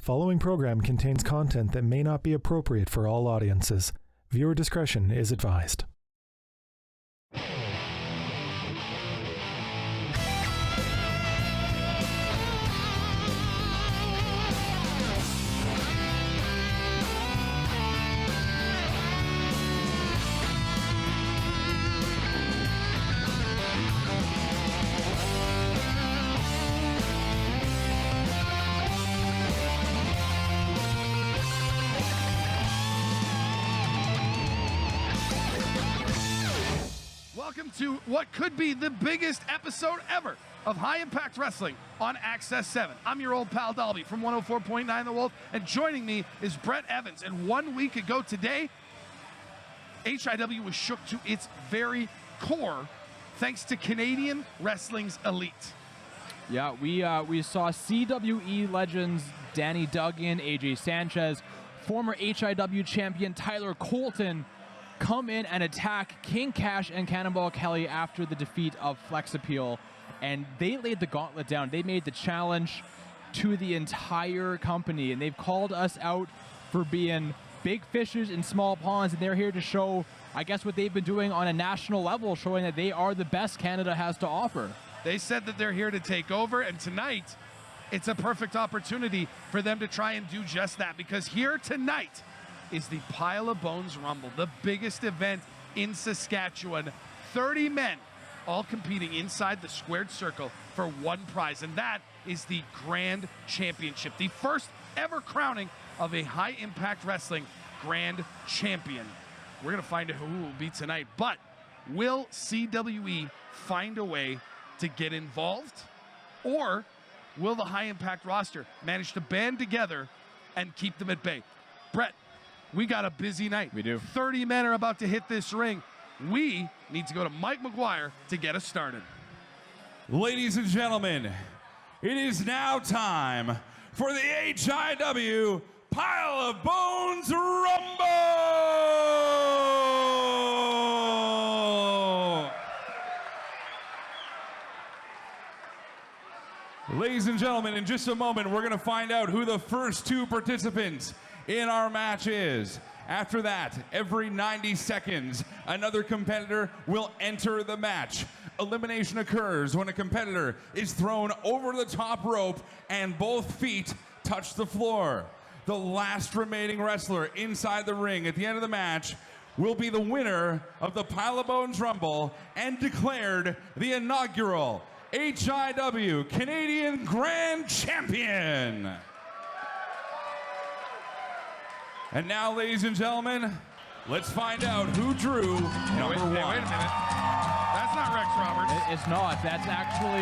Following program contains content that may not be appropriate for all audiences. Viewer discretion is advised. Welcome to what could be the biggest episode ever of High Impact Wrestling on Access 7. I'm your old pal Dalby from 104.9 The Wolf, and joining me is Brett Evans. And 1 week ago today, HIW was shook to its very core thanks to Canadian wrestling's elite. Yeah, we saw CWE legends Danny Duggan, AJ Sanchez, former HIW champion Tyler Colton come in and attack King Cash and Cannonball Kelly after the defeat of Flex Appeal, and they laid the gauntlet down. They made the challenge to the entire company, and they've called us out for being big fishes in small ponds, and they're here to show, I guess, what they've been doing on a national level, showing that they are the best Canada has to offer. They said that they're here to take over, and tonight it's a perfect opportunity for them to try and do just that, because here tonight is the Pile of Bones Rumble, the biggest event in Saskatchewan. 30 men all competing inside the squared circle for one prize, and that is the Grand Championship, the first ever crowning of a High Impact Wrestling Grand Champion. We're going to find out who will be tonight, but will CWE find a way to get involved, or will the High Impact roster manage to band together and keep them at bay? Brett, we got a busy night. We do. 30 men are about to hit this ring. We need to go to Mike McGuire to get us started. Ladies and gentlemen, it is now time for the HIW Pile of Bones Rumble! Ladies and gentlemen, in just a moment, we're going to find out who the first two participants in our match is. After that, every 90 seconds, another competitor will enter the match. Elimination occurs when a competitor is thrown over the top rope and both feet touch the floor. The last remaining wrestler inside the ring at the end of the match will be the winner of the Pile of Bones Rumble and declared the inaugural HIW Canadian Grand Champion. And now, ladies and gentlemen, let's find out who drew number one. Wait a minute. That's not Rex Roberts. It's not. That's actually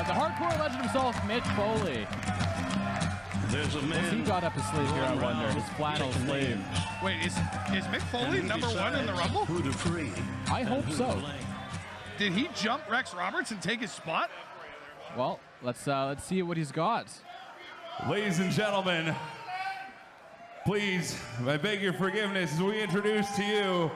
the hardcore legend himself, Mitch Foley. There's a man. He got up his sleeve here, I wonder. His flannel sleeve. Wait, is Mick Foley number one in the Rumble? Who to free. I hope so. Did he jump Rex Roberts and take his spot? Well, let's see what he's got. Ladies and gentlemen, please, I beg your forgiveness as we introduce to you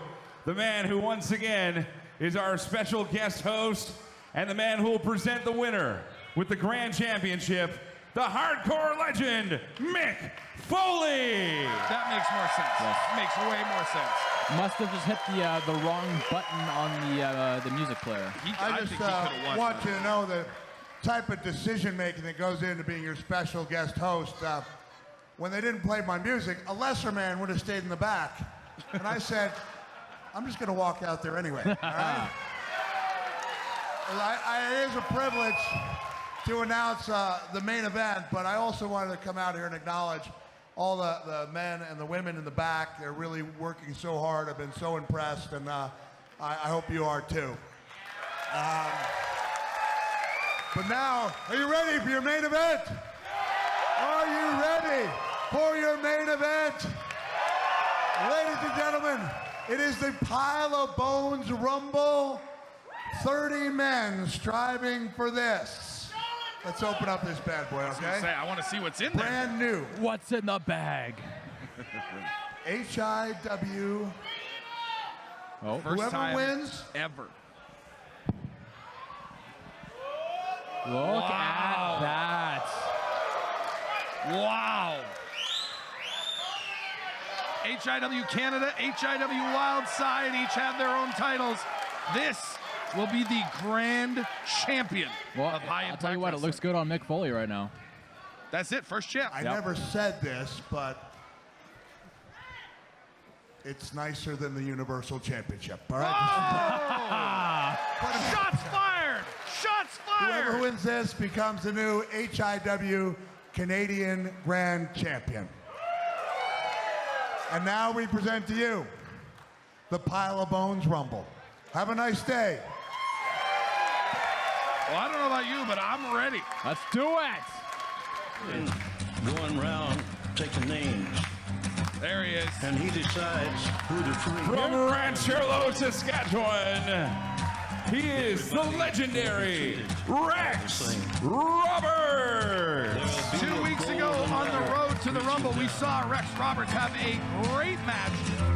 the man who once again is our special guest host and the man who will present the winner with the Grand Championship, the hardcore legend, Mick Foley. That makes more sense. Yes. Makes way more sense. Must have just hit the wrong button on the music player. I just think he could've won. want you to know the type of decision making that goes into being your special guest host. When they didn't play my music, a lesser man would have stayed in the back. And I said, I'm just going to walk out there anyway. All right? It is a privilege to announce the main event, but I also wanted to come out here and acknowledge all the men and the women in the back. They're really working so hard. I've been so impressed, and I hope you are too. But now, are you ready for your main event? Are you ready for your main event? Ladies and gentlemen, it is the Pile of Bones Rumble. 30 men striving for this. Let's open up this bad boy, okay? I want to see what's in there. Brand new. What's in the bag? HIW. Oh, First Whoever time wins, ever. look at that. Wow. HIW Canada, HIW Wild Side each have their own titles. This will be the grand champion of high impact. I'll tell you what, it looks good on Mick Foley right now. That's it, first champ. I never said this, but it's nicer than the Universal Championship. All right. Oh! Shots fired! Shots fired! Whoever wins this becomes the new HIW Canadian Grand Champion. And now we present to you the Pile of Bones Rumble. Have a nice day. Well, I don't know about you, but I'm ready. Let's do it. Going round, taking names. There he is. And he decides who to free. From Rancho, Saskatchewan, he is the legendary Rex Roberts. 2 weeks ago on the road to the Rumble, we saw Rex Roberts have a great match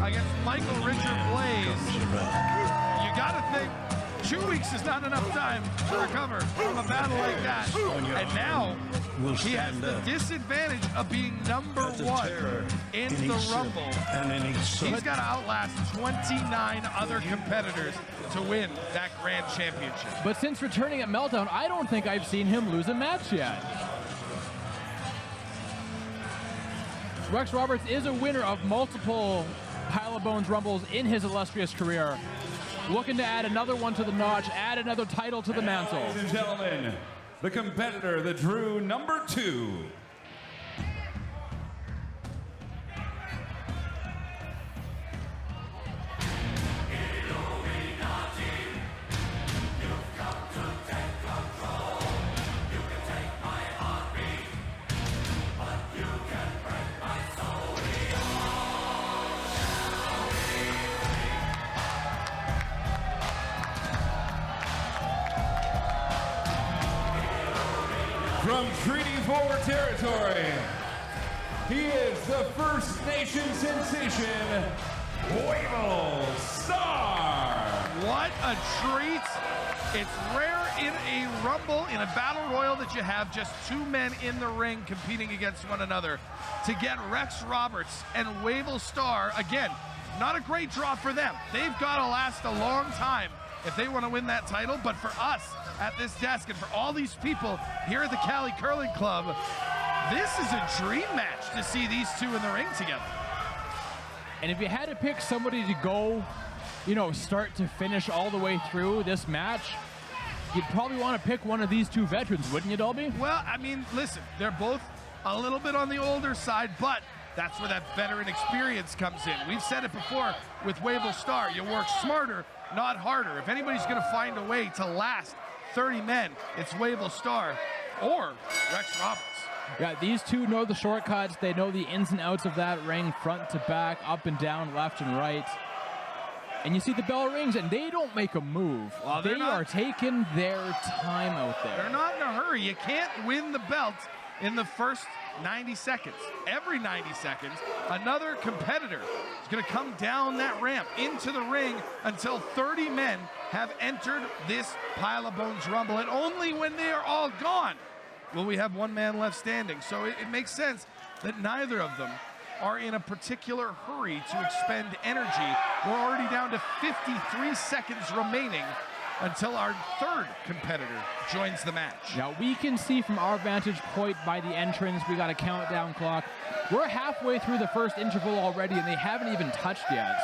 against Michael Richard Blaze. You gotta think 2 weeks is not enough time to recover from a battle like that. And now he has the disadvantage of being number one in the Rumble. He's got to outlast 29 other competitors to win that grand championship. But since returning at Meltdown, I don't think I've seen him lose a match yet. Rex Roberts is a winner of multiple Pile of Bones Rumbles in his illustrious career. Looking to add another one to the notch, add another title to the mantle. Ladies and gentlemen, the competitor that drew number 2. From Treaty 4 territory, he is the First Nation sensation, Wavell Star. What a treat. It's rare in a Rumble, in a Battle Royal, that you have just 2 men in the ring competing against one another. To get Rex Roberts and Wavell Star, again, not a great draw for them. They've got to last a long time if they want to win that title, but for us at this desk and for all these people here at the Cali Curling Club, this is a dream match to see these two in the ring together. And if you had to pick somebody to go, you know, start to finish all the way through this match, you'd probably want to pick one of these two veterans, wouldn't you, Dolby? Well, I mean, listen, they're both a little bit on the older side, but that's where that veteran experience comes in. We've said it before with Wavell Star. You work smarter, not harder. If anybody's going to find a way to last 30 men, it's Wavell Star or Rex Roberts. Yeah, these two know the shortcuts. They know the ins and outs of that ring, front to back, up and down, left and right. And you see the bell rings, and they don't make a move. Well, they are taking their time out there. They're not in a hurry. You can't win the belt in the first 90 seconds. Every 90 seconds, another competitor is going to come down that ramp into the ring until 30 men have entered this Pile of Bones Rumble. And only when they are all gone will we have one man left standing. So it makes sense that neither of them are in a particular hurry to expend energy. We're already down to 53 seconds remaining until our third competitor joins the match. Now we can see from our vantage point by the entrance, we got a countdown clock. We're halfway through the first interval already, and they haven't even touched yet.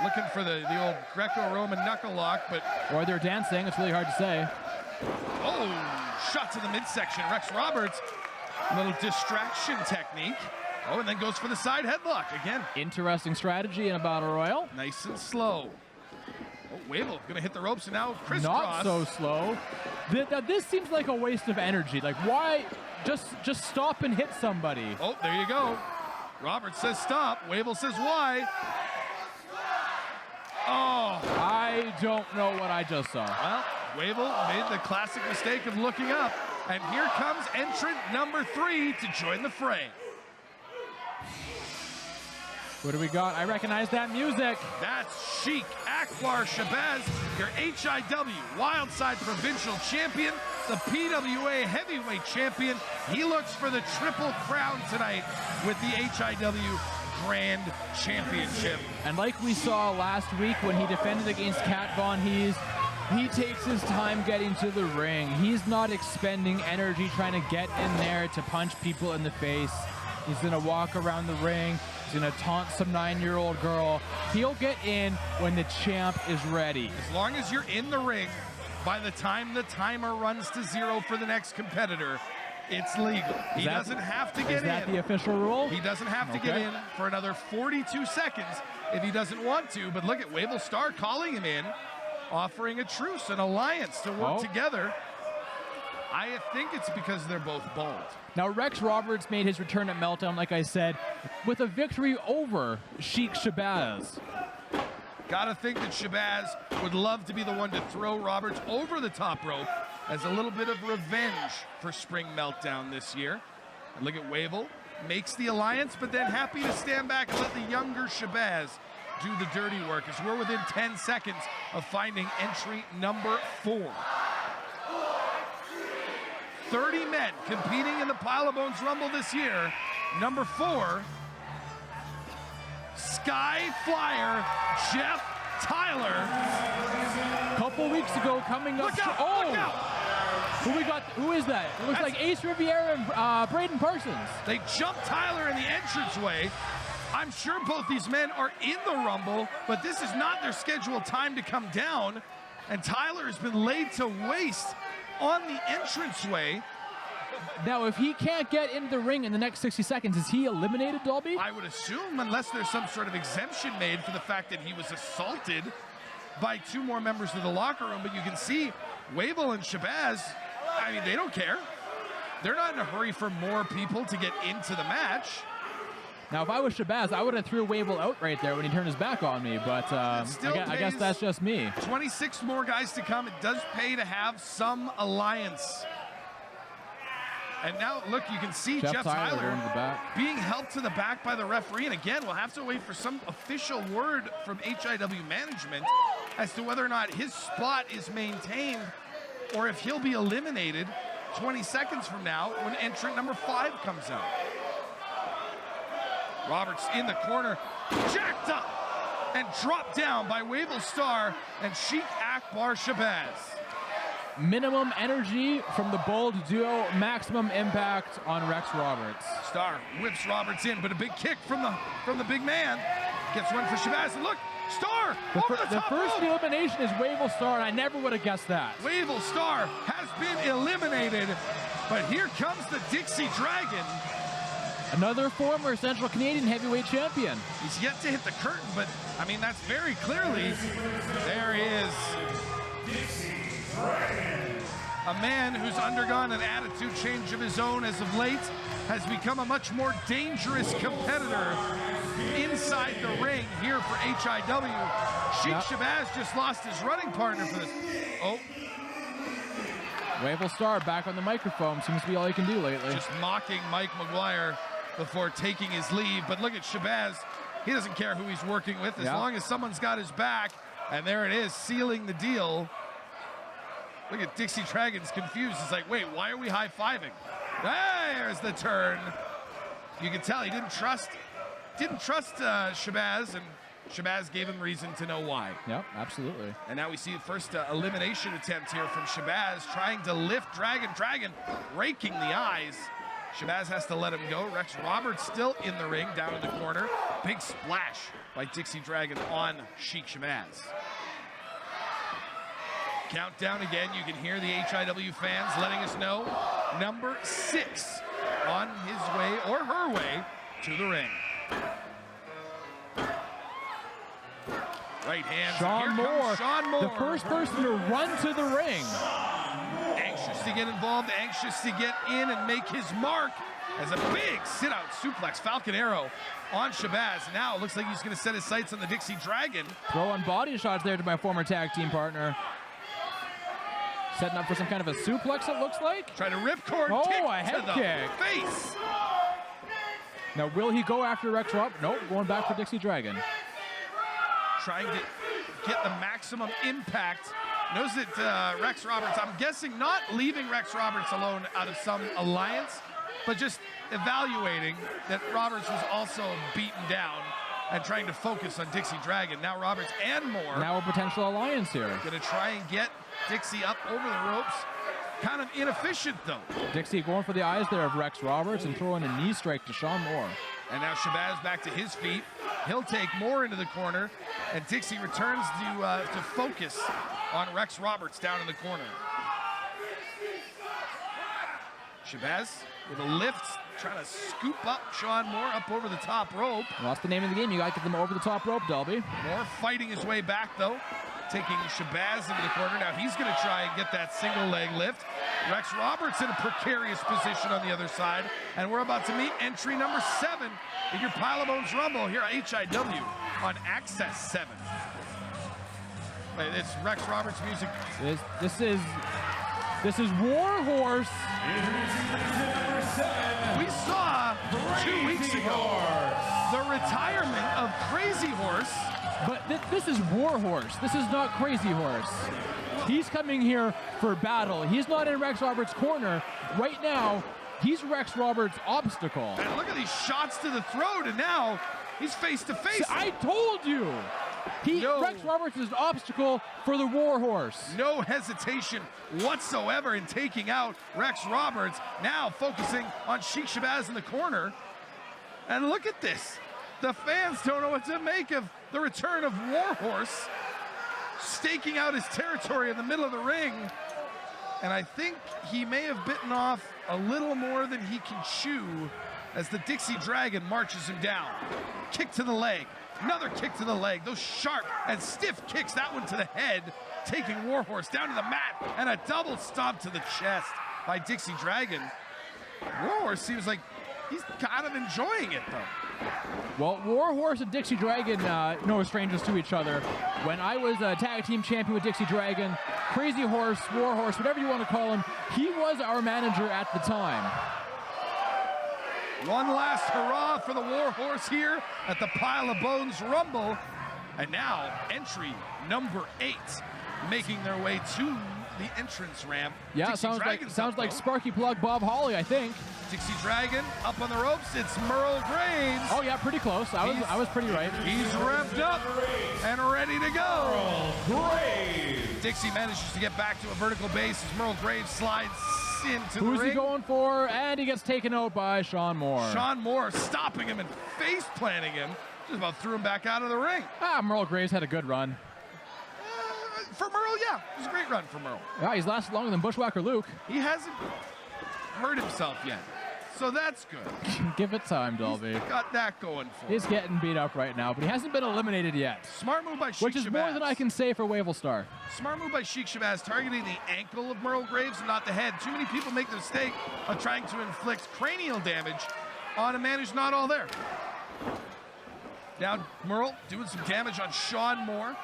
Looking for the old Greco-Roman knuckle lock, but... Or they're dancing, it's really hard to say. Oh, shot to the midsection. Rex Roberts, a little distraction technique. Oh, and then goes for the side headlock again. Interesting strategy in a battle royal. Nice and slow. Oh, Wavell gonna hit the ropes and now Not crisscross. so slow. Now this seems like a waste of energy. Like, why just stop and hit somebody? Oh, there you go. Roberts says stop. Wavell says why. Oh. I don't know what I just saw. Well, Wavell made the classic mistake of looking up. And here comes entrant number 3 to join the fray. What do we got? I recognize that music. That's Sheik Akbar Shabazz, your HIW Wildside Provincial Champion, the PWA Heavyweight Champion. He looks for the Triple Crown tonight with the HIW grand championship. And like we saw last week when he defended against Kat Von Hees, he takes his time getting to the ring. He's not expending energy trying to get in there to punch people in the face. He's gonna walk around the ring. He's gonna taunt some 9-year-old girl. He'll get in when the champ is ready. As long as you're in the ring, by the time the timer runs to 0 for the next competitor, it's legal. He doesn't have to get in. Is that the official rule? He doesn't have to get in for another 42 seconds if he doesn't want to. But look at Wavell Star calling him in, offering a truce, an alliance to work together. I think it's because they're both bald. Now, Rex Roberts made his return at Meltdown, like I said, with a victory over Sheik Shabazz. Gotta think that Shabazz would love to be the one to throw Roberts over the top rope as a little bit of revenge for Spring Meltdown this year. And look at Wavell, makes the alliance, but then happy to stand back and let the younger Shabazz do the dirty work as we're within 10 seconds of finding entry number 4. 30 men competing in the Pile of Bones Rumble this year. Number 4, Sky Flyer Jeff Tyler. A couple weeks ago, coming up. Look out! Look out! Who we got? Who is that? It looks like Ace Riviera and Braden Parsons. They jumped Tyler in the entranceway. I'm sure both these men are in the Rumble, but this is not their scheduled time to come down. And Tyler has been laid to waste on the entranceway. Now, if he can't get into the ring in the next 60 seconds, is he eliminated, Dolby? I would assume, unless there's some sort of exemption made for the fact that he was assaulted by 2 more members of the locker room. But you can see Wavell and Shabazz, I mean, they don't care. They're not in a hurry for more people to get into the match. Now, if I was Shabazz, I would have threw Wavell out right there when he turned his back on me, but I guess that's just me. 26 more guys to come. It does pay to have some alliance. And now, look, you can see Jeff Tyler being helped to the back by the referee. And again, we'll have to wait for some official word from HIW management as to whether or not his spot is maintained or if he'll be eliminated 20 seconds from now when entrant number 5 comes out. Roberts in the corner, jacked up and dropped down by Wavell Star and Sheik Akbar Shabazz. Minimum energy from the bold duo, maximum impact on Rex Roberts. Star whips Roberts in, but a big kick from the big man. Gets one for Shabazz, and look, Star over the top The first rope. elimination is Wavell Star, and I never would have guessed that. Wavell Star has been eliminated, but here comes the Dixie Dragon. Another former Central Canadian heavyweight champion. He's yet to hit the curtain, but I mean, that's very clearly, there he is. A man who's undergone an attitude change of his own as of late, has become a much more dangerous competitor inside the ring here for HIW. Sheik Shabazz just lost his running partner for this. Oh. Wavell Star back on the microphone, seems to be all he can do lately. Just mocking Mike McGuire before taking his leave. But look at Shabazz. He doesn't care who he's working with as long as someone's got his back. And there it is, sealing the deal. Look at Dixie Dragon's confused. It's like, wait, why are we high-fiving? There's the turn. You can tell he didn't trust Shabazz, and Shabazz gave him reason to know why. Yep, absolutely. And now we see the first elimination attempt here from Shabazz, trying to lift Dragon. Dragon raking the eyes. Shabazz has to let him go. Rex Roberts still in the ring, down in the corner. Big splash by Dixie Dragon on Sheik Shabazz. Countdown again. You can hear the HIW fans letting us know number 6 on his way or her way to the ring. Right hand. Sean Moore, the first person to run to the ring. Anxious to get involved, anxious to get in and make his mark as a big sit-out suplex, Falcon Arrow on Shabazz. Now it looks like he's going to set his sights on the Dixie Dragon. Throwing body shots there to my former tag team partner. Setting up for some kind of a suplex, it looks like. Trying to ripcord kick a head to the kick. face. Now, will he go after Rex Roberts? Nope, going back for Dixie Dragon. Trying to get the maximum impact. Knows that Rex Roberts, I'm guessing not leaving Rex Roberts alone out of some alliance, but just evaluating that Roberts was also beaten down and trying to focus on Dixie Dragon. Now Roberts and Moore. Now a potential alliance here. Gonna try and get Dixie up over the ropes. Kind of inefficient though. Dixie going for the eyes there of Rex Roberts and throwing a knee strike to Sean Moore. And now Shabazz back to his feet. He'll take Moore into the corner, and Dixie returns to focus on Rex Roberts down in the corner. Shabazz with a lift, trying to scoop up Sean Moore up over the top rope. Well, that's the name of the game. You got to get them over the top rope, Delby. Moore fighting his way back, though, taking Shabazz into the corner. Now he's going to try and get that single leg lift. Rex Roberts in a precarious position on the other side. And we're about to meet entry number 7 in your Pile of Bones Rumble here at HIW on Access 7. It's Rex Roberts music. This is Warhorse. We saw 2 weeks ago the retirement of Crazy Horse. But this is Warhorse. This is not Crazy Horse. He's coming here for battle. He's not in Rex Roberts' corner. Right now, he's Rex Roberts' obstacle. And look at these shots to the throat, and now he's face to face. I told you. Rex Roberts is an obstacle for the Warhorse. No hesitation whatsoever in taking out Rex Roberts. Now focusing on Sheik Shabazz in the corner. And look at this. The fans don't know what to make of the return of Warhorse, staking out his territory in the middle of the ring. And I think he may have bitten off a little more than he can chew as the Dixie Dragon marches him down. Kick to the leg. Another kick to the leg. Those sharp and stiff kicks, that one to the head, taking Warhorse down to the mat, and a double stomp to the chest by Dixie Dragon. Warhorse seems like he's kind of enjoying it, though. Well, Warhorse and Dixie Dragon, no strangers to each other. When I was a tag team champion with Dixie Dragon, Crazy Horse, Warhorse, whatever you want to call him, he was our manager at the time. One last hurrah for the Warhorse here at the Pile of Bones Rumble. And now, entry number 8, making their way to the entrance ramp. Yeah, sounds like Sparky Plug Bob Holly, I think. Dixie Dragon up on the ropes. It's Merle Graves. Oh yeah, pretty close. I was pretty right. He's revved up and ready to go. Merle Graves. Dixie manages to get back to a vertical base as Merle Graves slides into the ring. Who's he going for? And he gets taken out by Sean Moore. Sean Moore stopping him and face planting him. Just about threw him back out of the ring. Merle Graves had a good run. For Merle, yeah. It was a great run for Merle. Yeah, he's lasted longer than Bushwhacker Luke. He hasn't hurt himself yet. So that's good. Give it time, Dolby. He's got that going for him. He's getting beat up right now, but he hasn't been eliminated yet. Smart move by Sheik Shabazz. Which is more than I can say for Wavell Star. Smart move by Sheik Shabazz, targeting the ankle of Merle Graves and not the head. Too many people make the mistake of trying to inflict cranial damage on a man who's not all there. Now Merle doing some damage on Sean Moore.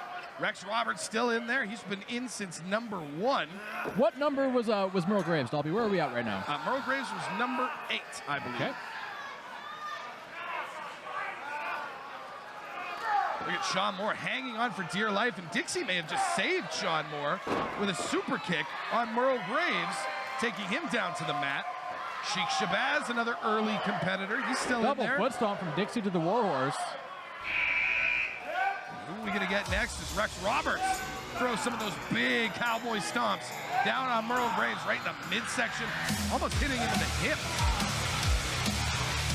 Rex Roberts still in there. He's been in since number 1. What number was Merle Graves, Dolby? Where are we at right now? Merle Graves was number 8, I believe. Okay. Look at Sean Moore hanging on for dear life, and Dixie may have just saved Sean Moore with a super kick on Merle Graves, taking him down to the mat. Sheik Shabazz, another early competitor. He's still in there. Double foot stomp from Dixie to the Warhorse. Who are we going to get next is Rex Roberts. Throw some of those big cowboy stomps down on Merle Graves right in the midsection, almost hitting him in the hip.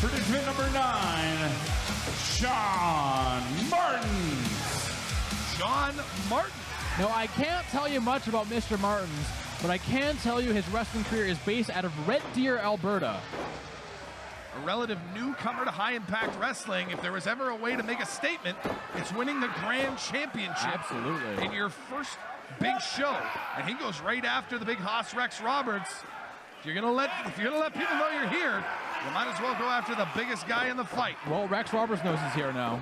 Participant number 9, Sean Martin. Sean Martin. Now, I can't tell you much about Mr. Martins, but I can tell you his wrestling career is based out of Red Deer, Alberta. A relative newcomer to high-impact wrestling. If there was ever a way to make a statement, it's winning the Grand Championship. Absolutely. In your first big show. And he goes right after the big hoss Rex Roberts. If you're gonna let people know you're here, you might as well go after the biggest guy in the fight. Well, Rex Roberts knows he's here now.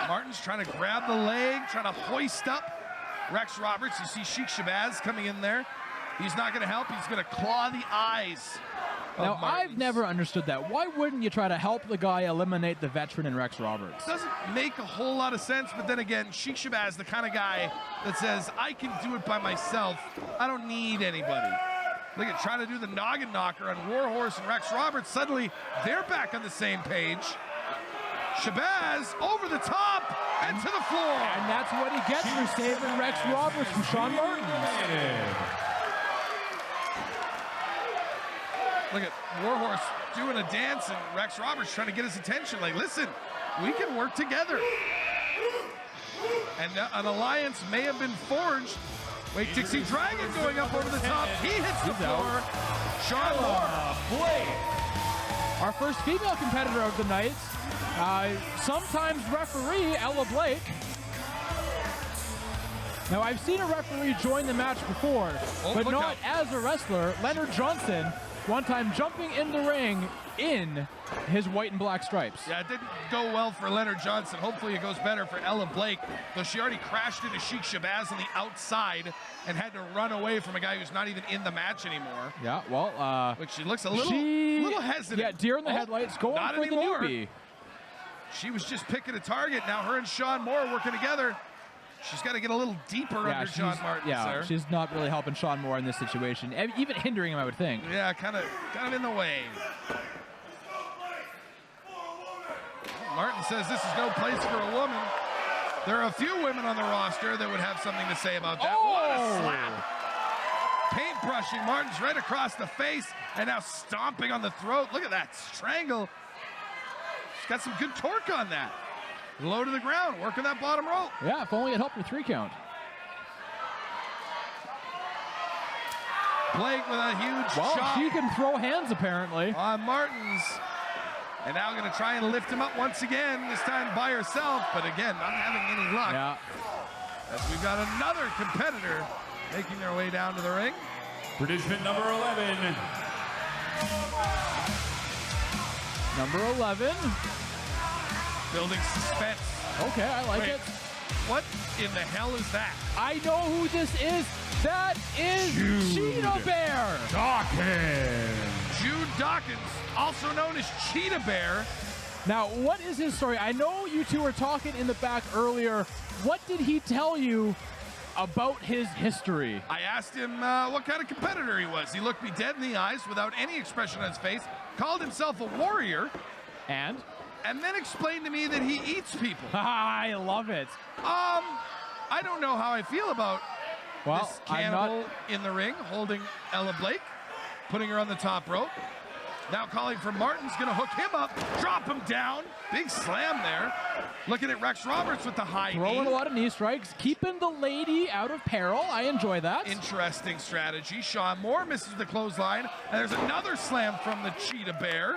Martin's trying to grab the leg, trying to hoist up Rex Roberts. You see Sheik Shabazz coming in there. He's not gonna help. He's gonna claw the eyes. Now, I've never understood that. Why wouldn't you try to help the guy eliminate the veteran in Rex Roberts? Doesn't make a whole lot of sense, but then again, Sheik Shabazz, the kind of guy that says, I can do it by myself. I don't need anybody. Look at trying to do the noggin knocker on Warhorse and Rex Roberts. Suddenly, they're back on the same page. Shabazz over the top and to the floor. And that's what he gets for saving Rex Roberts from Sean Martin. Look at Warhorse doing a dance and Rex Roberts trying to get his attention. Like, listen, we can work together. And an alliance may have been forged. Wait, Dixie Dragon going up over the top. He hits the floor. Sean Moore. Our first female competitor of the night, sometimes referee Ella Blake. Now, I've seen a referee join the match before, but not as a wrestler. Leonard Johnson, one time jumping in the ring in his white and black stripes. Yeah, it didn't go well for Leonard Johnson. Hopefully it goes better for Ella Blake, though she already crashed into Sheik Shabazz on the outside and had to run away from a guy who's not even in the match anymore. Yeah, well, Which she looks a little hesitant. Yeah, deer in the headlights, going not for anymore. the newbie. She was just picking a target. Now her and Sean Moore are working together. She's got to get a little deeper under John Martin. Yeah, she's not really helping Sean Moore in this situation, even hindering him, I would think. Yeah, kind of in the way. Martin says this is no place for a woman. There are a few women on the roster that would have something to say about that. Oh! What a slap. Paintbrushing Martin's right across the face and now stomping on the throat. Look at that strangle. She's got some good torque on that. Low to the ground, working that bottom rope. Yeah, if only it helped her 3 count. Blake with a huge Well, shot. she can throw hands apparently. On Martins. And now going to try and lift him up once again, this time by herself, but again, not having any luck. Yeah. As we've got another competitor making their way down to the ring. Participant number 11. Number 11. Building suspense. Okay, I like Wait, it. What in the hell is that? I know who this is. That is Cheetah Bear. Dawkins. Jude Dawkins, also known as Cheetah Bear. Now, what is his story? I know you two were talking in the back earlier. What did he tell you about his history? I asked him what kind of competitor he was. He looked me dead in the eyes without any expression on his face, called himself a warrior, And then explained to me that he eats people. I love it. I don't know how I feel about this cannibal in the ring, holding Ella Blake, putting her on the top rope. Now calling for Martin's going to hook him up, drop him down. Big slam there. Looking at Rex Roberts with the high knee. Throwing a lot of knee strikes, keeping the lady out of peril. I enjoy that. Interesting strategy. Sean Moore misses the clothesline. And there's another slam from the Cheetah Bear.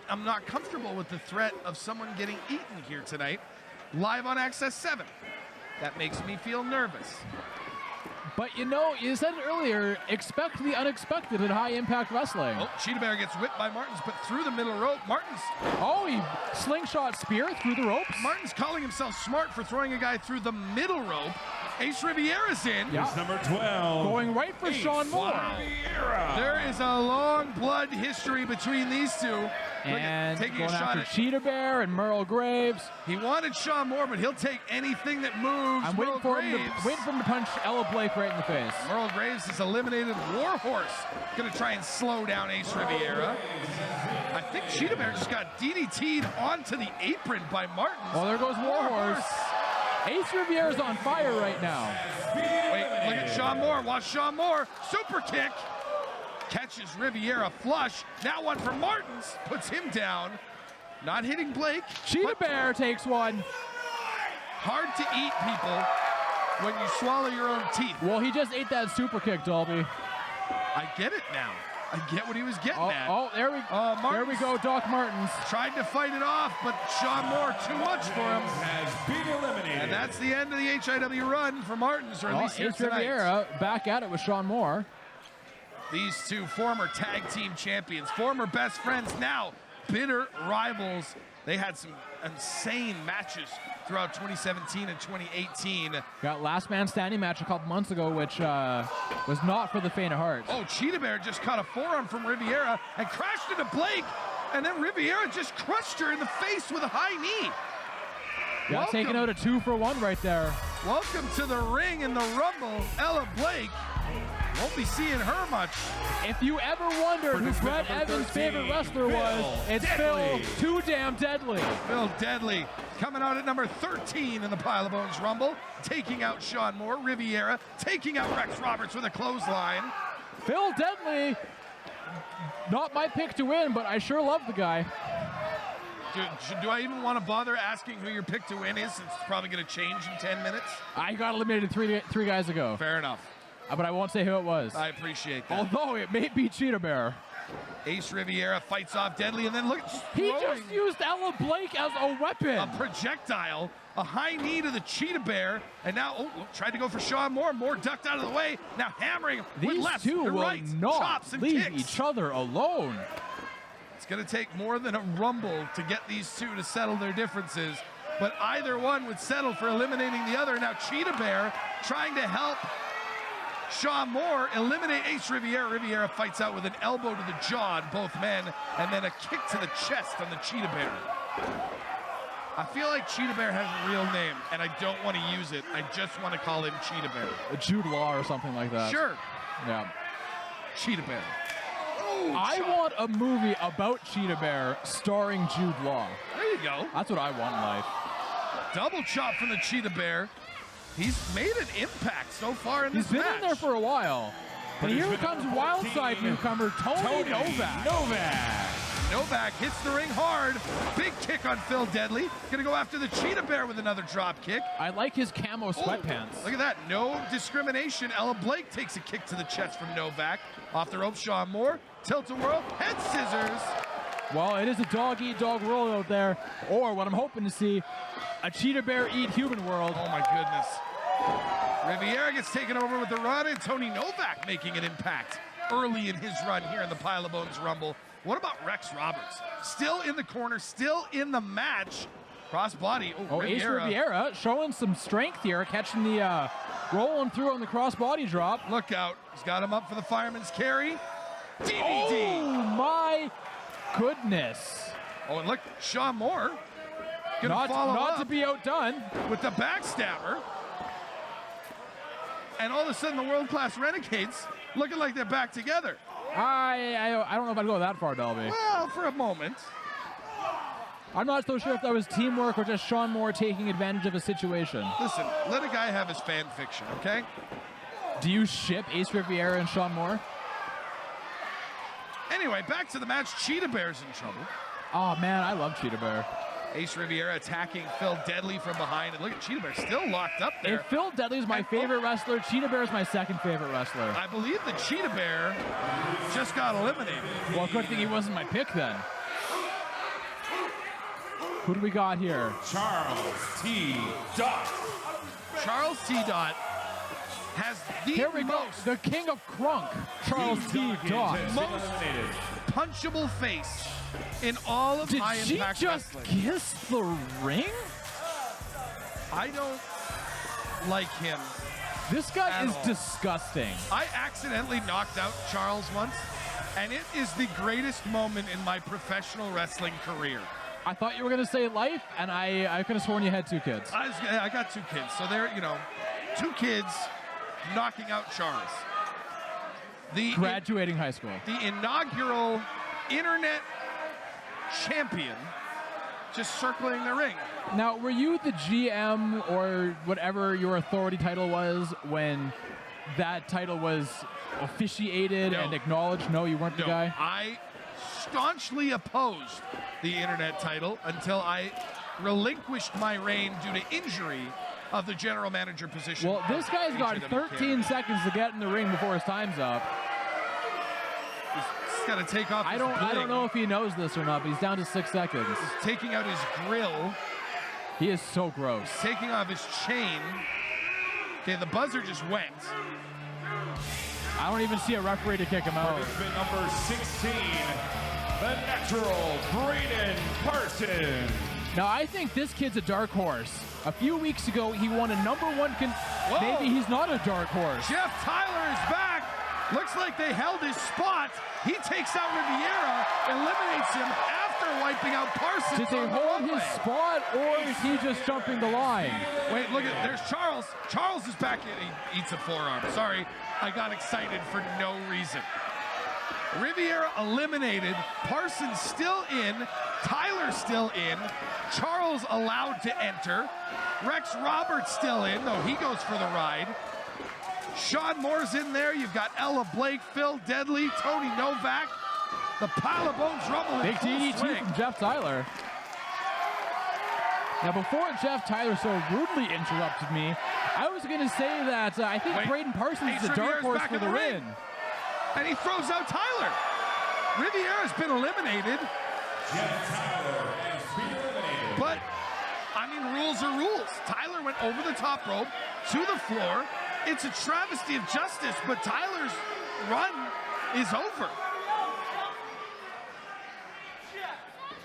I'm not comfortable with the threat of someone getting eaten here tonight, live on Access 7. That makes me feel nervous. But you know, you said it earlier, expect the unexpected in High Impact Wrestling. Oh, Cheetah Bear gets whipped by Martins, but through the middle rope. Oh, he slingshot spear through the ropes. Martin's calling himself smart for throwing a guy through the middle rope. Ace Riviera's in. Yeah. It's number 12. Going right for Sean Moore. There is a long blood history between these two. And taking going a shot after at Cheetah Bear and Merle Graves. He wanted Sean Moore, but he'll take anything that moves. I'm waiting for him to punch Ella Blake right in the face. Merle Graves has eliminated Warhorse. Going to try and slow down Ace Riviera. I think Cheetah Bear just got DDT'd onto the apron by Martin. Well, there goes Warhorse. Ace Riviera's on fire right now. Wait, look at Sean Moore. Watch Sean Moore. Super kick. Catches Riviera flush. Now one for Martins. Puts him down. Not hitting Blake. Cheetah Bear takes one. Hard to eat people when you swallow your own teeth. Well, he just ate that super kick, Dolby. I get it now. I get what he was getting at. Oh, there we go, Doc Martins. Tried to fight it off, but Sean Moore too much for him. Has been eliminated. And that's the end of the HIW run for Martins, or at least here Ace tonight. Riviera back at it with Sean Moore. These two former tag team champions, former best friends, now bitter rivals. They had some insane matches throughout 2017 and 2018. Got last man standing match a couple months ago, which was not for the faint of heart. Oh, Cheetah Bear just caught a forearm from Riviera and crashed into Blake, and then Riviera just crushed her in the face with a high knee. Yeah, taking out a 2-for-1 right there. Welcome to the ring in the Rumble, Ella Blake. Won't be seeing her much. If you ever wondered who Brett Evans' favorite wrestler was, it's Phil Too Damn Deadly. Phil Deadly coming out at number 13 in the Pile of Bones Rumble, taking out Sean Moore. Riviera taking out Rex Roberts with a clothesline. Phil Deadly, not my pick to win, but I sure love the guy. Do I even want to bother asking who your pick to win is, since it's probably going to change in 10 minutes? I got eliminated three guys ago. Fair enough. But I won't say who it was. I appreciate that. Although it may be Cheetah Bear. Ace Riviera fights off Deadly, and then look, He just used Ella Blake as a weapon. a projectile, a high knee to the Cheetah Bear, and now tried to go for Sean Moore. Moore ducked out of the way. Now hammering with These left two and will right, not chops and leave kicks. each other alone. It's going to take more than a rumble to get these two to settle their differences, but either one would settle for eliminating the other. Now Cheetah Bear trying to help Sean Moore eliminate Ace Riviera. Riviera fights out with an elbow to the jaw on both men, and then a kick to the chest on the Cheetah Bear. I feel like Cheetah Bear has a real name, and I don't want to use it. I just want to call him Cheetah Bear. Jude Law or something like that. Sure. Yeah. Cheetah Bear. I want a movie about Cheetah Bear starring Jude Law. There you go. That's what I want in life. Double chop from the Cheetah Bear. He's made an impact so far in this He's been match. in there for a while. But here comes Wildside newcomer Tony Novak. Novak hits the ring hard. Big kick on Phil Deadly. Gonna go after the Cheetah Bear with another drop kick. I like his camo sweatpants. Look at that. No discrimination. Ella Blake takes a kick to the chest from Novak. Off the rope, Sean Moore. Tilt-a-whirl. Head scissors. Well, it is a dog-eat-dog world out there. Or what I'm hoping to see, a Cheetah Bear eat human world. Oh, my goodness. Riviera gets taken over with the run, and Tony Novak making an impact early in his run here in the Pile of Bones Rumble. What about Rex Roberts? Still in the corner, still in the match. Crossbody. Oh, Ace Riviera showing some strength here, catching the rolling through on the crossbody drop. Look out. He's got him up for the fireman's carry. DVD. Oh, my goodness. Oh, and look, Sean Moore gonna follow not up to be outdone with the backstabber. And all of a sudden, the world-class Renegades looking like they're back together. I don't know if I'd go that far, Delby. Well, for a moment. I'm not so sure if that was teamwork or just Sean Moore taking advantage of a situation. Listen, let a guy have his fan fiction, okay? Do you ship Ace Riviera and Sean Moore? Anyway, back to the match. Cheetah Bear's in trouble. Oh, man, I love Cheetah Bear. Ace Riviera attacking Phil Deadly from behind. And look at Cheetah Bear still locked up there. If Phil Deadly's my favorite wrestler, Cheetah Bear's my second favorite wrestler. I believe the Cheetah Bear just got eliminated. Well, good thing he wasn't my pick then. Who do we got here? Charles T. Dot. Charles T. Dot has the Here we go. most The king of crunk, Charles T. Dot. punchable face in all of Did high she impact just wrestling. kiss the ring? I don't like him. This guy At is all. disgusting. I accidentally knocked out Charles once, and it is the greatest moment in my professional wrestling career. I thought you were going to say life, and I could have sworn you had two kids. I got two kids, so they're, two kids knocking out Charles. Graduating high school. The inaugural internet champion just circling the ring. Now, were you the GM or whatever your authority title was when that title was officiated and acknowledged? No, you weren't the guy? I staunchly opposed the internet title until I relinquished my reign due to injury of the general manager position. Well, this guy's got HIW 13 Canada. seconds to get in the ring before his time's up. He's got to take off I his don't bling. know if he knows this or not, but he's down to 6 seconds. He's taking out his grill. He is so gross. Taking off his chain. Okay, the buzzer just went. I don't even see a referee to kick him out. Participant number 16, the natural Braden Parsons. Now, I think this kid's a dark horse. A few weeks ago, he won a #1 Maybe he's not a dark horse. Jeff Tyler is back. Looks like they held his spot. He takes out Riviera, eliminates him after they're wiping out Parsons. Did they on the hold his runway. spot, or is he just jumping the line? Wait, look at, there's Charles. Charles is back in. He eats a forearm. Sorry, I got excited for no reason. Riviera eliminated. Parsons still in. Tyler still in. Charles allowed to enter. Rex Roberts still in, though he goes for the ride. Sean Moore's in there. You've got Ella Blake, Phil Deadly, Tony Novak. The Pile of Bones Rumble in Big full DDT swing. from Jeff Tyler. Now, before Jeff Tyler so rudely interrupted me, I was going to say that I think Wait, Braden Parsons is Ace the dark Riviera's horse back for in the the ring. win. And he throws out Tyler. Riviera's been eliminated. But, I mean, rules are rules. Tyler went over the top rope to the floor. It's a travesty of justice, but Tyler's run is over.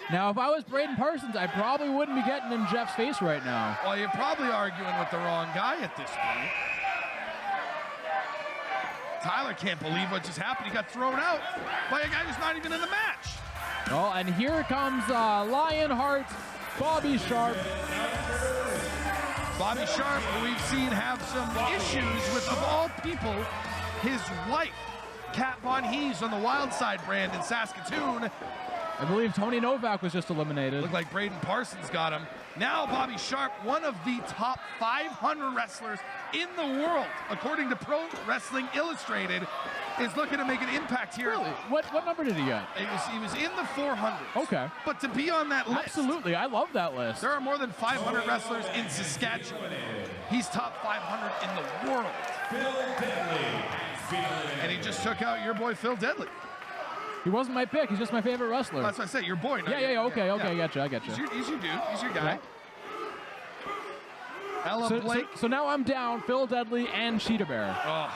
Now, if I was Braden Parsons, I probably wouldn't be getting in Jeff's face right now. Well, you're probably arguing with the wrong guy at this point. Tyler can't believe what just happened. He got thrown out by a guy who's not even in the match. Oh, and here comes Lionheart, Bobby Sharp. Bobby Sharp, who we've seen have some issues with, of all people, his wife, Kat Von Hees on the Wild Side brand in Saskatoon. I believe Tony Novak was just eliminated. Looked like Braden Parsons got him. Now Bobby Sharp, one of the top 500 wrestlers in the world, according to Pro Wrestling Illustrated, is looking to make an impact here. Really? What number did he get? He was in the 400s. Okay. But to be on that list, Absolutely, I love that list. there are more than 500 wrestlers in Saskatchewan. He's top 500 in the world. And he just took out your boy Phil Deadly. He wasn't my pick. He's just my favorite wrestler. That's what I said. Your boy. Not Yeah. your- Okay. I get you. He's your dude. He's your guy. Ella So, Blake. so now I'm down Phil Deadly and Cheetah Bear. Oh,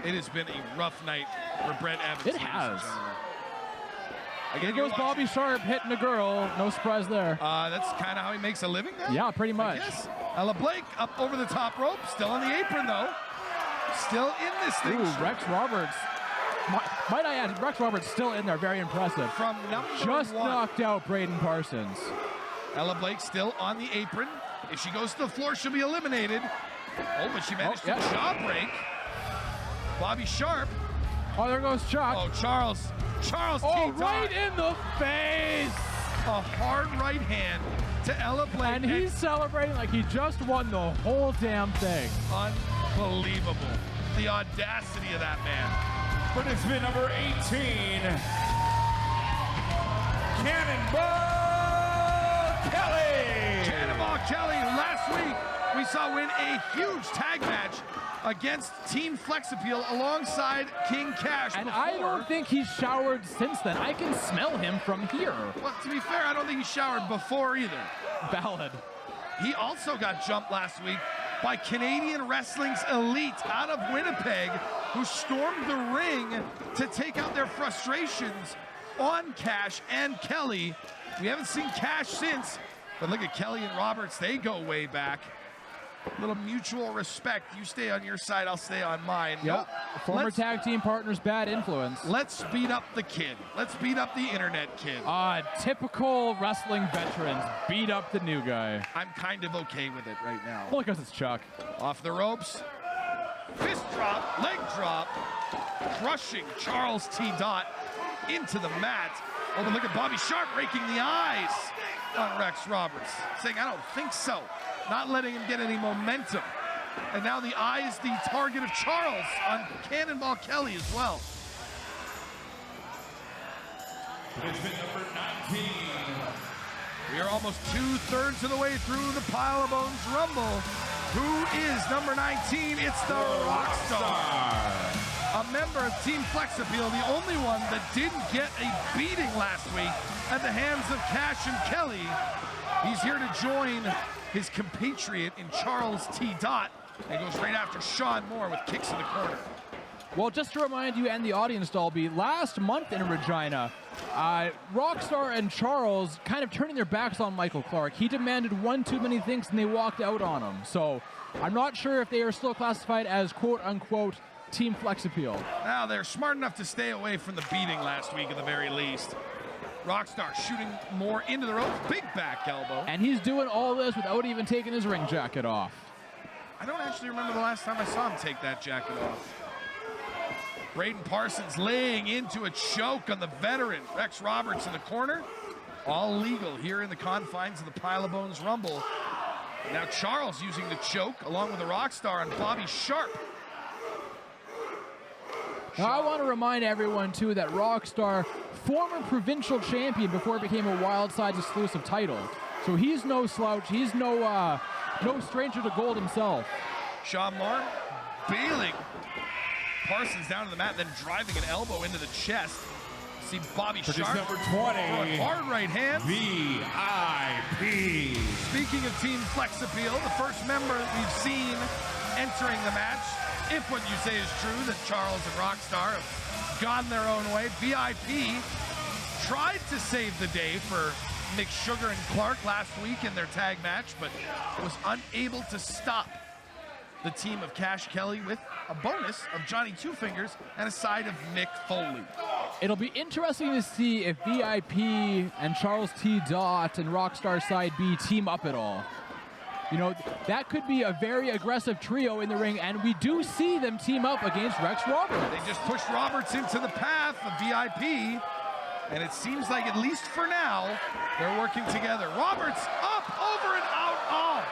it has been a rough night for Brett Evans. It ladies and has. gentlemen. Here Again, goes Bobby Sharp hitting a girl. No surprise there. That's kind of how he makes a living now? Yeah, pretty much. Yes. Ella Blake up over the top rope. Still on the apron, though. Still in this thing. Ooh, Rex Roberts. Might I add, Rex Roberts still in there. Very impressive. From number Just one. knocked out Braden Parsons. Ella Blake still on the apron. If she goes to the floor, she'll be eliminated. Oh, but she managed to jaw break. Bobby Sharp. Oh, there goes Chuck. Oh, Charles. Charles Oh, T. right in the face. A hard right hand to Ella Blake. And he's celebrating like he just won the whole damn thing. Unbelievable. The audacity of that man. Participant number 18, Cannonball Kelly. Cannonball Kelly, last week we saw win a huge tag match against Team Flex Appeal alongside King Cash. And before. I don't think he's showered since then. I can smell him from here. Well, to be fair, I don't think he showered before either. Valid. He also got jumped last week by Canadian Wrestling's Elite out of Winnipeg, who stormed the ring to take out their frustrations on Cash and Kelly. We haven't seen Cash since, but look at Kelly and Roberts. They go way back. A little mutual respect. You stay on your side, I'll stay on mine. Yep. Nope. Former tag team partners, bad influence. Let's beat up the kid. Let's beat up the internet kid. Typical wrestling veterans beat up the new guy. I'm kind of okay with it right now. Only because it's Chuck. Off the ropes. Fist drop, leg drop. Crushing Charles T. Dot into the mat. Oh, but look at Bobby Sharp raking the eyes on Rex Roberts. Saying, I don't think so. Not letting him get any momentum. And now the eye is the target of Charles on Cannonball Kelly as well. Participant number 19. We are almost 2/3 of the way through the Pile of Bones Rumble. Who is number 19? It's the Rockstar. A member of Team Flex Appeal, the only one that didn't get a beating last week at the hands of Cash and Kelly. He's here to join his compatriot in Charles T. Dot. And goes right after Sean Moore with kicks in the corner. Well, just to remind you and the audience, Dalby, last month in Regina, Rockstar and Charles kind of turning their backs on Michael Clark. He demanded one too many things and they walked out on him. So I'm not sure if they are still classified as quote-unquote Team Flex Appeal. Now, they're smart enough to stay away from the beating last week at the very least. Rockstar shooting more into the ropes. Big back elbow. And he's doing all this without even taking his ring jacket off. I don't actually remember the last time I saw him take that jacket off. Braden Parsons laying into a choke on the veteran. Rex Roberts in the corner. All legal here in the confines of the Pile of Bones Rumble. Now Charles using the choke along with the Rockstar on Bobby Sharp. Now, I want to remind everyone, too, that Rockstar, former provincial champion before it became a Wild Sides exclusive title. So he's no slouch. He's no stranger to gold himself. Sean Moore bailing Parsons down to the mat, then driving an elbow into the chest. See Bobby Sharp. Number 20. Hard right hand. VIP. Speaking of team flex appeal, the first member that we've seen entering the match, if what you say is true, that Charles and Rockstar have gone their own way. VIP tried to save the day for Mick Sugar and Clark last week in their tag match, but was unable to stop the team of Cash Kelly with a bonus of Johnny Two Fingers and a side of Mick Foley. It'll be interesting to see if VIP and Charles T. Dot and Rockstar Side B team up at all. You know, that could be a very aggressive trio in the ring, and we do see them team up against Rex Roberts. They just pushed Roberts into the path of VIP, and it seems like, at least for now, they're working together. Roberts up, over, and out. Oh!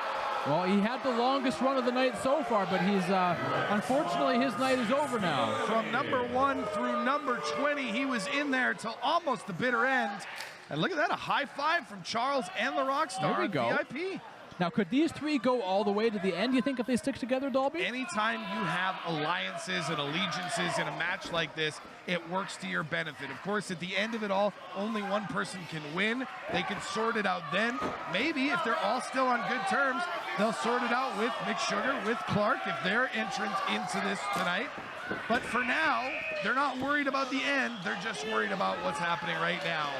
Well, he had the longest run of the night so far, but he's, unfortunately, his night is over now. From number 1 through number 20, he was in there till almost the bitter end. And look at that, a high five from Charles and the Rockstar. There we go. VIP. Now, could these three go all the way to the end, you think, if they stick together, Dolby? Anytime you have alliances and allegiances in a match like this, it works to your benefit. Of course, at the end of it all, only one person can win. They can sort it out then. Maybe if they're all still on good terms, they'll sort it out with Mick Sugar, with Clark, if they're entrant into this tonight. But for now, they're not worried about the end. They're just worried about what's happening right now.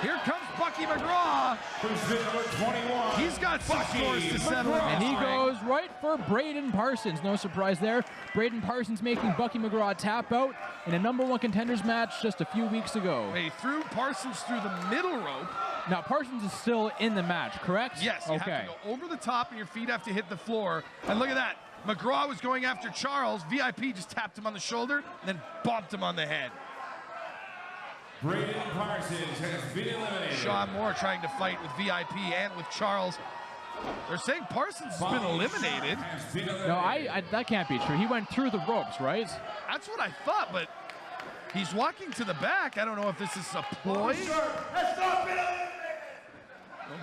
Here comes Bucky McGraw. Number 21. He's got 6 scores to settle. And he goes right for Braden Parsons. No surprise there. Braden Parsons making Bucky McGraw tap out in a number 1 contenders match just a few weeks ago. He threw Parsons through the middle rope. Now, Parsons is still in the match, correct? Yes, you have to go over the top and your feet have to hit the floor. And look at that. McGraw was going after Charles. VIP just tapped him on the shoulder and then bumped him on the head. Braden Parsons has been eliminated. Sean Moore trying to fight with VIP and with Charles. They're saying Parsons has been eliminated. No, that can't be true. He went through the ropes, right? That's what I thought, but he's walking to the back. I don't know if this is a ploy.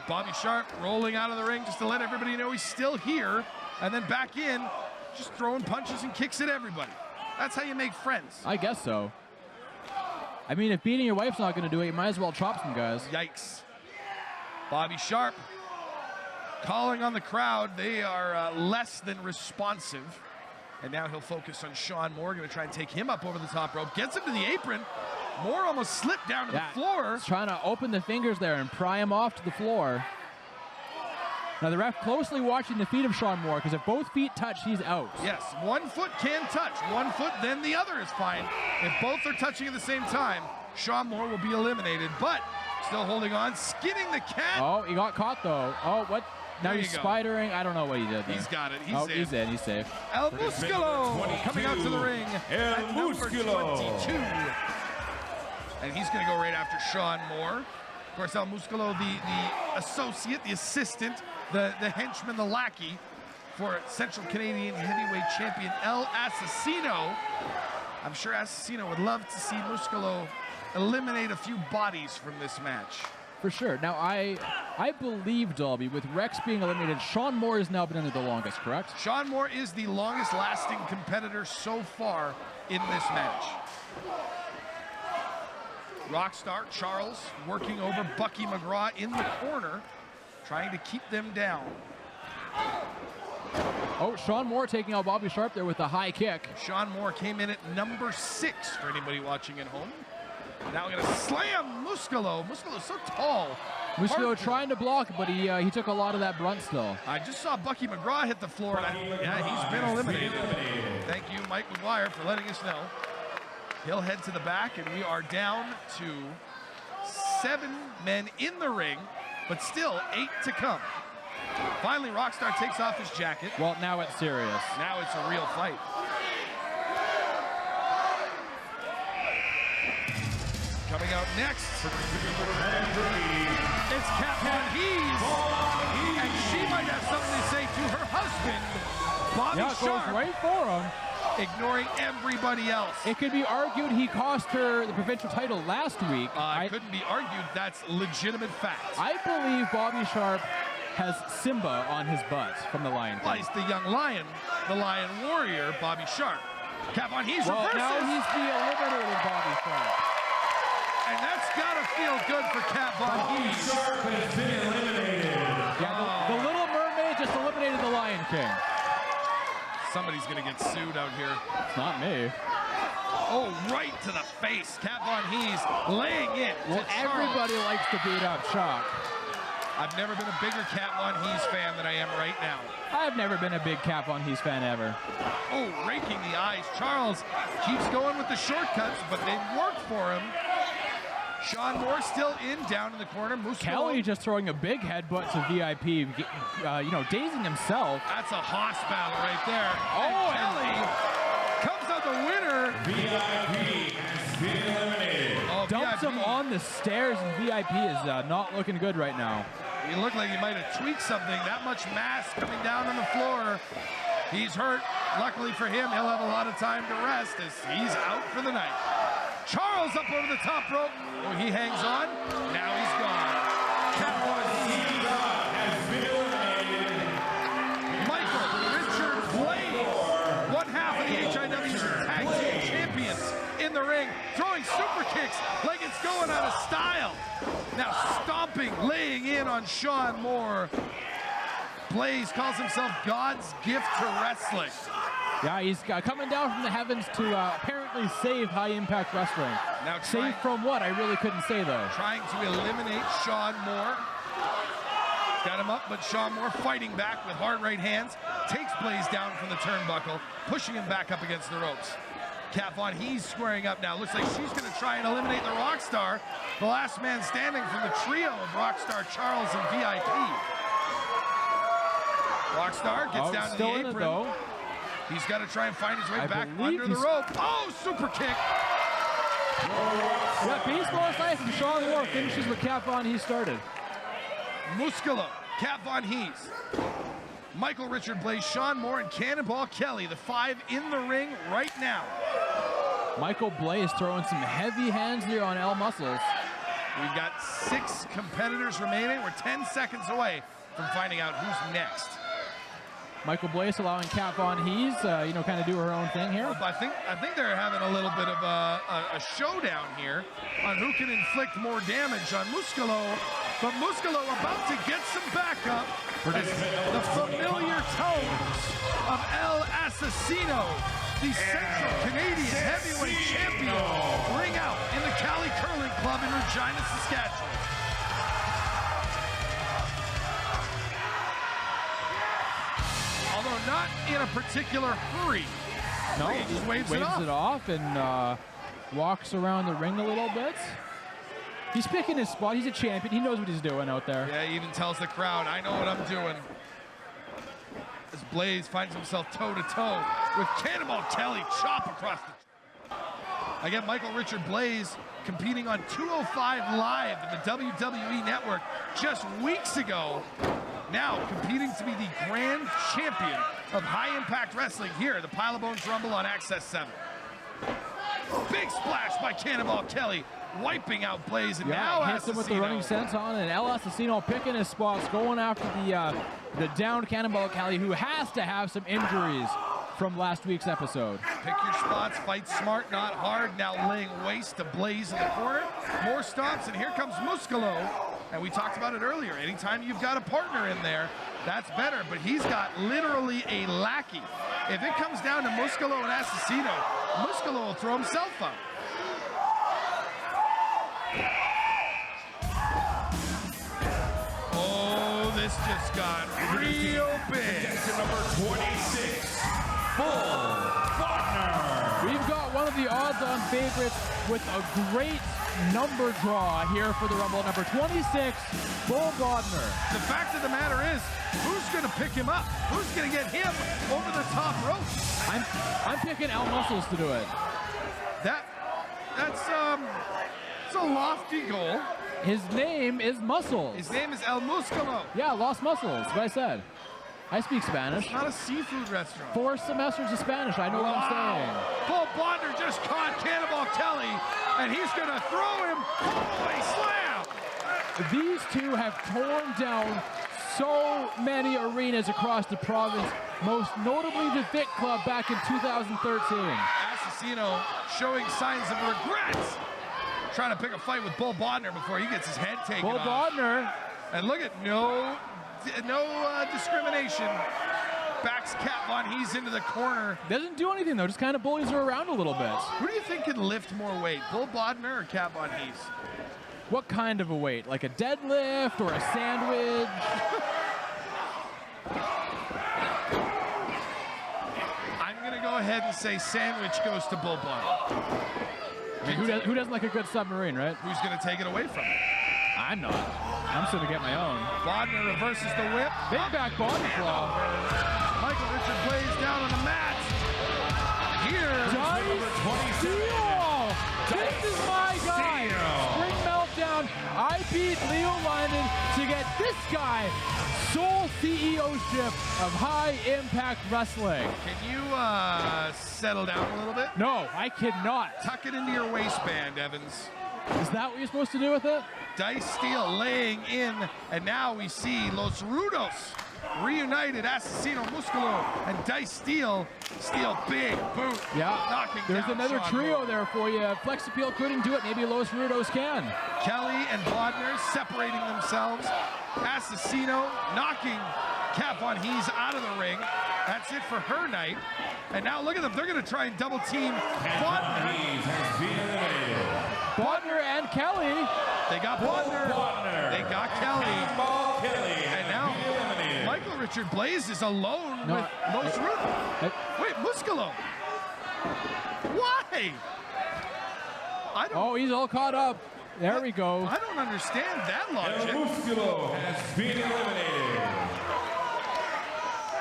Bobby Sharp rolling out of the ring just to let everybody know he's still here. And then back in, just throwing punches and kicks at everybody. That's how you make friends. I guess so. I mean, if beating your wife's not going to do it, you might as well chop some guys. Yikes. Bobby Sharp calling on the crowd. They are less than responsive. And now he'll focus on Sean Moore, going to try and take him up over the top rope. Gets him to the apron. Moore almost slipped down to the floor. He's trying to open the fingers there and pry him off to the floor. Now the ref closely watching the feet of Sean Moore, because if both feet touch, he's out. Yes, 1 foot can touch. 1 foot, then the other is fine. If both are touching at the same time, Sean Moore will be eliminated, but still holding on, skinning the cat. Oh, he got caught though. Oh, what? Now he's spidering. I don't know what he did there. He's got it. He's in. He's safe. El Musculo coming out to the ring at number 22. And he's going to go right after Sean Moore. Of course, El Musculo, the associate, the assistant, the henchman, the lackey for Central Canadian Heavyweight Champion El Assassino. I'm sure Assassino would love to see Musculo eliminate a few bodies from this match. For sure. Now, I believe, Dolby, with Rex being eliminated, Sean Moore has now been in the longest, correct? Sean Moore is the longest lasting competitor so far in this match. Rockstar Charles working over Bucky McGraw in the corner, trying to keep them down. Oh, Sean Moore taking out Bobby Sharp there with a high kick. Sean Moore came in at number 6 for anybody watching at home. Now we're going to slam Musculo. Musculo's so tall. Musculo trying to block, but he took a lot of that brunt still. I just saw Bucky McGraw hit the floor, and he's been eliminated. Thank you, Mike McGuire, for letting us know. He'll head to the back, and we are down to 7 men in the ring, but still 8 to come. Finally, Rockstar takes off his jacket. Well, now it's serious. Now it's a real fight. Coming out next, it's Kat Von Hees. And she might have something to say to her husband, Bobby Yeah, it Sharp, goes right for him. ignoring everybody else. It could be argued he cost her the provincial title last week. It couldn't be argued. That's legitimate fact. I believe Bobby Sharp has Simba on his butt from the Lion King. Well, he's the young lion, the lion warrior, Bobby Sharp. Kat Von Hees Well, reverses. now he's the eliminated Bobby Sharp. And that's got to feel good for Kat Von Hees. Sharp has been eliminated. Yeah, the Little Mermaid just eliminated the Lion King. Somebody's going to get sued out here. It's not me. Oh, right to the face. Kat Von Hees laying in. Well, everybody likes to beat up Shock. I've never been a bigger Kat Von Hees fan than I am right now. I've never been a big Kat Von Hees fan ever. Oh, raking the eyes. Charles keeps going with the shortcuts, but they work for him. Sean Moore still in, down in the corner. Kelly just throwing a big headbutt to VIP, dazing himself. That's a Haas battle right there. Oh, and Kelly comes out the winner. VIP has been eliminated. Oh, Dumps VIP. him on the stairs, and VIP is not looking good right now. He looked like he might have tweaked something. That much mass coming down on the floor. He's hurt. Luckily for him, he'll have a lot of time to rest as he's out for the night. Charles up over the top rope. Oh, he hangs on. Now he's gone. Kat Von Hees has been eliminated. Michael Richard Blaze, one half of the HIW Tag Team Champions in the ring, throwing super kicks like it's going out of style. Now stomping, laying in on Sean Moore. Blaze calls himself God's gift to wrestling. Yeah, he's coming down from the heavens to apparently save High Impact Wrestling. Now Save from what? I really couldn't say, though. Trying to eliminate Sean Moore. Got him up, but Sean Moore fighting back with hard right hands. Takes Blaze down from the turnbuckle, pushing him back up against the ropes. Kat Von Hees squaring up now. Looks like she's going to try and eliminate the Rockstar. The last man standing from the trio of Rockstar, Charles, and VIP. Rockstar gets down to still the in it, apron. though. He's got to try and find his way I back believe under the he's- rope. Oh, super kick. Yeah, Beast Boss Ice and Sean Moore finishes with Kat Von Hees started. Musculo, Kat Von Hees, Michael Richard Blaze, Sean Moore, and Cannonball Kelly, the 5 in the ring right now. Michael Blaze throwing some heavy hands here on El Muscles. We've got 6 competitors remaining. We're 10 seconds away from finding out who's next. Michael Blaze allowing Kat Von Hees, kind of do her own thing here. I think they're having a little bit of a showdown here on who can inflict more damage on Musculo. But Musculo about to get some backup as the familiar tones of El Assassino, the Central Canadian Heavyweight Champion, ring out in the Cali Curling Club in Regina, Saskatchewan. Although not in a particular hurry. No, He just waves it it off and walks around the ring a little bit. He's picking his spot. He's a champion. He knows what he's doing out there. Yeah, he even tells the crowd, I know what I'm doing. As Blaze finds himself toe-to-toe with Cannonball Kelly chop across the... I get Michael Richard Blaze competing on 205 Live in the WWE Network just weeks ago. Now competing to be the grand champion of High Impact Wrestling here at the Pile of Bones Rumble on Access 7. Big splash by Cannonball Kelly, wiping out Blaze, and now hits him with the running senton, and El Assassino picking his spots, going after the downed Cannonball Kelly, who has to have some injuries from last week's episode. Pick your spots, fight smart, not hard. Now laying waste to Blaze in the corner. More stomps, and here comes Musculo. And we talked about it earlier. Anytime you've got a partner in there, that's better. But he's got literally a lackey. If it comes down to Musculo and Assassino, Musculo will throw himself out. Oh, this just got real big. Contestant number 26, Bull Butner. We've got one of the odds-on favorites with a great number draw here for the Rumble. Number 26, Bull Bodner. The fact of the matter is, who's going to pick him up? Who's going to get him over the top rope? I'm picking Al Muscles to do it. That's it's a lofty goal. His name is Muscles. His name is El Musculo. Yeah, Los Muscles, what I said. I speak Spanish. It's not a seafood restaurant. 4 semesters of Spanish, I know what I'm saying. Bull Bodner just caught Cannonball Kelly, and he's going to throw him all-the-way slam. These two have torn down so many arenas across the province, most notably the Vic Club back in 2013. Assassino showing signs of regret. Trying to pick a fight with Bull Bodner before he gets his head taken Bull off. Bodner. And look at no discrimination. Backs Cat Von Hees into the corner. Doesn't do anything though, just kind of bullies her around a little bit. Who do you think can lift more weight, Bull Bodner or Cat Von Hees? What kind of a weight? Like a deadlift or a sandwich? I'm going to go ahead and say sandwich goes to Bull Bodner. I mean, who doesn't like a good submarine, right? Who's going to take it away from him? I'm not. I'm still to get my own. Bodner reverses the whip. Big back body claw. Michael Richard Blaze down on the mat. Here, This is my guy. Spring Meltdown. I beat Leo London to get this guy sole CEO-ship of High Impact Wrestling. Can you settle down a little bit? No, I cannot. Tuck it into your waistband, Evans. Is that what you're supposed to do with it? Dice Steel laying in, and now we see Los Rudos reunited. Assassino Musculo and Dice Steel big boot. Yeah, knocking there's down another Sean trio Moore. there for you. Flex Appeal couldn't do it. Maybe Los Rudos can. Kelly and Bodner separating themselves. Assassino knocking Cat Von Hees out of the ring. That's it for her night. And now look at them. They're going to try and double team Bodner. Bodner and Kelly. They got Bodner. They got Kelly. And now Michael Richard Blaze is alone with Los Rudos. Wait, Musculo. Why? Oh, he's all caught up. There we go. I don't understand that logic. Musculo has been eliminated.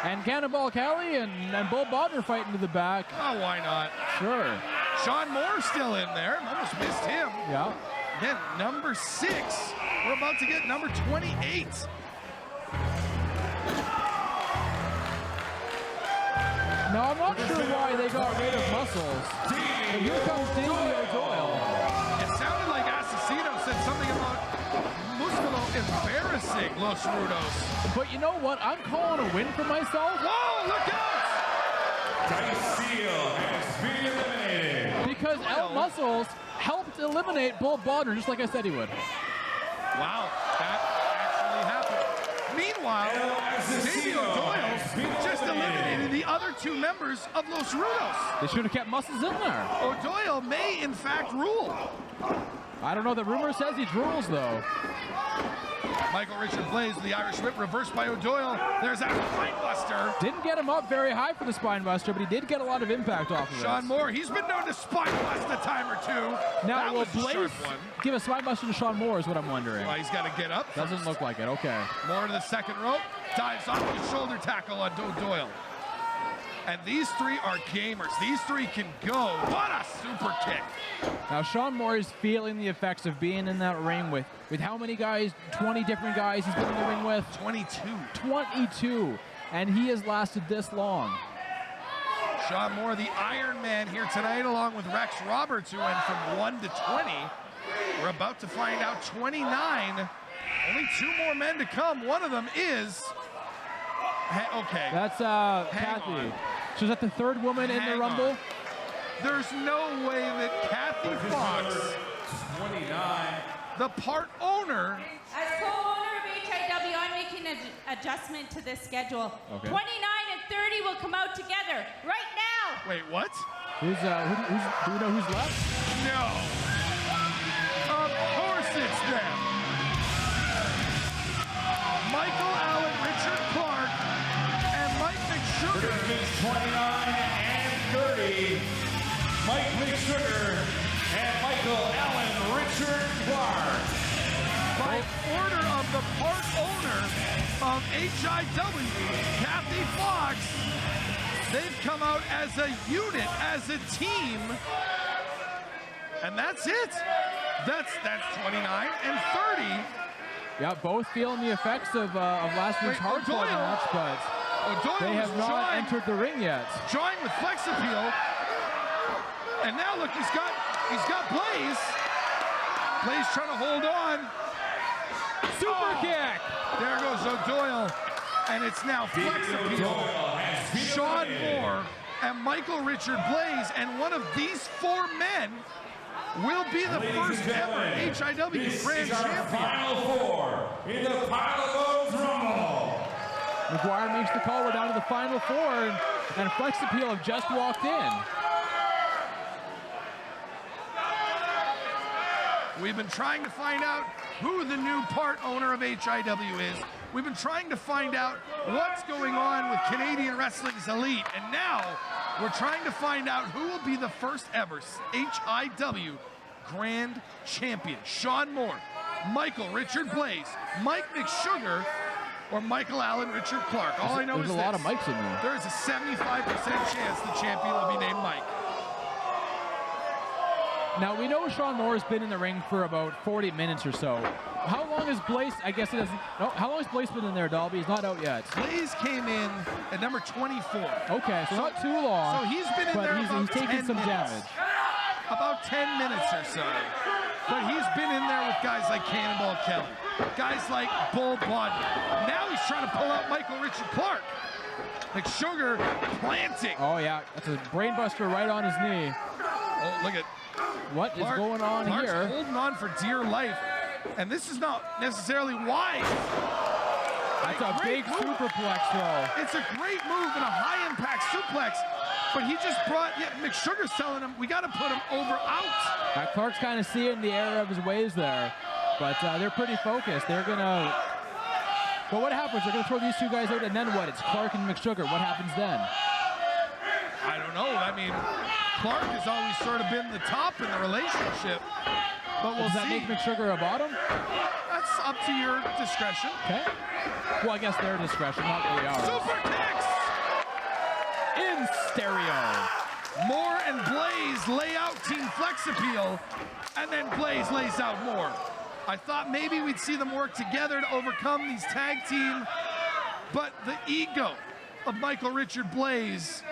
And Cannonball Kelly and Bull Bodner fighting to the back. Oh, why not? Sure. Sean Moore still in there. Almost missed him. Yeah. Then number 6. We're about to get number 28. Now, I'm not sure why they got rid of Muscles. And here comes Davey O'Doyle. It sounded like Assassino said something about Musculo embarrassing Los Rudos. But you know what? I'm calling a win for myself. Whoa, look out! Dice Steel has been eliminated. Because El Muscles helped eliminate Bull Bodner, just like I said he would. Wow, that actually happened. Meanwhile, Davey O'Doyle just eliminated the other 2 members of Los Rudos. They should have kept Muscles in there. O'Doyle may, in fact, rule. I don't know. The rumor says he drools, though. Michael Richard Blaze, the Irish Whip, reversed by O'Doyle. There's that spinebuster. Didn't get him up very high for the spinebuster, but he did get a lot of impact off of it. Sean Moore, he's been known to spinebust a time or two. Now, that will was a Blaze sharp one. give a spinebuster to Sean Moore is what I'm wondering. Well, he's got to get up. Doesn't first. look like it. Okay. Moore to the second rope. Dives off the shoulder tackle on O'Doyle. And these 3 are gamers. These 3 can go. What a super kick. Now, Sean Moore is feeling the effects of being in that ring with how many guys? 20 different guys he's been in the ring with? 22. 22. And he has lasted this long. Sean Moore, the Iron Man here tonight, along with Rex Roberts, who went from 1 to 20. We're about to find out 29. Only 2 more men to come. One of them is... okay. That's Kathy. on. So is that the 3rd woman in the Hang Rumble? on. There's no way that Kathy Fox, 29. the part owner... As co-owner of HIW, I'm making an adjustment to this schedule. Okay. 29 and 30 will come out together right now. Wait, what? Do we know who's left? No. Of course it's them. Michael Allen, Richard Clark, and Mike McSugar. Participants 29 and 30. Mike McSugar and Mike Michael Allen Richard Clark. By order of the part owner of HIW, Kathy Fox, they've come out as a unit, as a team, and that's it. That's 29 and 30. Yeah, both feeling the effects of last week's hardcore match, but they have not entered the ring yet. Joined with flex appeal, and now look, he's got Blaze. Blaze trying to hold on. Super kick. There goes O'Doyle, and it's now flex appeal. Sean Moore and Michael Richard Blaze, and one of these four men will be the first ever HIW Grand Champion. Final four in the Pile of Bones Rumble. McGuire makes the call. We're down to the final four, and Flex Appeal have just walked in. We've been trying to find out who the new part owner of HIW is. We've been trying to find out what's going on with Canadian Wrestling's Elite, and now we're trying to find out who will be the first ever HIW Grand Champion. Sean Moore, Michael Richard Blaze, Mike McSugar, or Michael Allen Richard Clark. All I know is there's a lot of Mikes in there. There is a 75% chance the champion will be named Mike. Now, we know Sean Moore has been in the ring for about 40 minutes or so. How long has Blaze, I guess it doesn't, no, how long has Blaze been in there, Dalby? He's not out yet. Blaze came in at number 24. Okay, so not too long. So he's been in there about he's taken 10 some minutes. damage. About 10 minutes or so. But he's been in there with guys like Cannonball Kelly, guys like Bull Bodden. Now he's trying to pull out Michael Richard Clark. McSugar planting. Oh yeah, that's a brainbuster right on his knee. Oh, look at what Clark, is going on Clark's here. holding on for dear life. And this is not necessarily wise. That's a big superplex throw. It's a great move and a high impact suplex. But he just brought, McSugar's telling him, we got to put him over out. Clark's kind of seeing the error of his ways there. But they're pretty focused. They're going to, but what happens? They're going to throw these two guys out, and then what? It's Clark and McSugar. What happens then? I don't know. I mean, Clark has always sort of been the top in the relationship. But we'll Does that see. make McSugar a bottom? That's up to your discretion. Okay. Well, I guess their discretion, not really ours. Super kicks! In stereo. Moore and Blaze lay out Team Flex Appeal, and then Blaze lays out Moore. I thought maybe we'd see them work together to overcome these tag team, but the ego of Michael Richard Blaze.